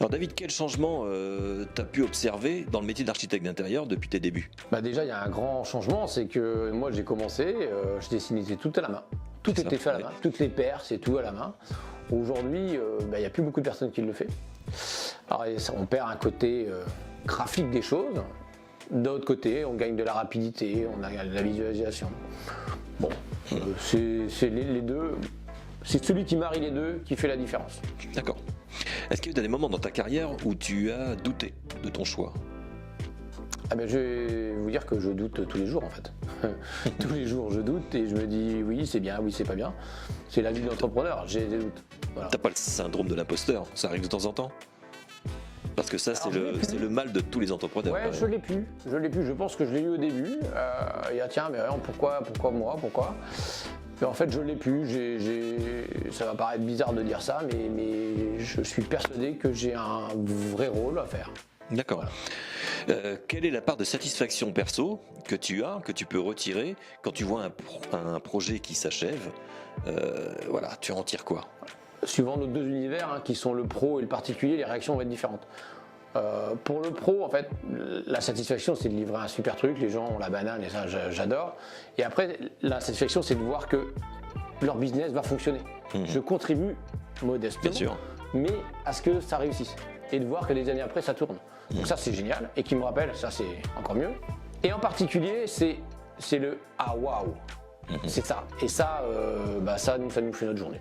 Alors David, quel changement tu as pu observer dans le métier d'architecte d'intérieur depuis tes débuts? Déjà, il y a un grand changement, c'est que moi j'ai commencé, je dessinais tout à la main. Tout C'est était ça, fait à la oui. main, toutes les paires, c'est tout à la main. Aujourd'hui, il n'y a plus beaucoup de personnes qui le font. Alors, on perd un côté graphique des choses. D'autre côté, on gagne de la rapidité, on a de la visualisation. Bon, c'est les deux. C'est celui qui marie les deux qui fait la différence. D'accord. Est-ce qu'il y a eu des moments dans ta carrière où tu as douté de ton choix? Je vais vous dire que je doute tous les jours en fait. Tous les jours je doute et je me dis oui c'est bien, oui c'est pas bien. C'est la vie d'entrepreneur, j'ai des doutes. Voilà. T'as pas le syndrome de l'imposteur? Ça arrive de temps en temps? Parce que ça, c'est le mal de tous les entrepreneurs. Ouais, je l'ai plus. Je pense que je l'ai eu au début. Et tiens, mais pourquoi moi, pourquoi? Mais en fait, je l'ai plus. Ça va paraître bizarre de dire ça, mais je suis persuadé que j'ai un vrai rôle à faire. D'accord. Quelle est la part de satisfaction perso que tu as, que tu peux retirer quand tu vois un projet qui s'achève? Voilà, tu en tires quoi? Suivant nos deux univers, qui sont le pro et le particulier, les réactions vont être différentes. Pour le pro, en fait, la satisfaction, c'est de livrer un super truc, les gens ont la banane et ça, j'adore. Et après, la satisfaction, c'est de voir que leur business va fonctionner. Je contribue modestement, Bien sûr. mais à ce que ça réussisse. Et de voir que des années après, ça tourne. Donc ça, c'est génial. Et qui me rappelle, ça, c'est encore mieux. Et en particulier, c'est le « ah waouh ». C'est ça. Et ça, ça nous fait notre journée.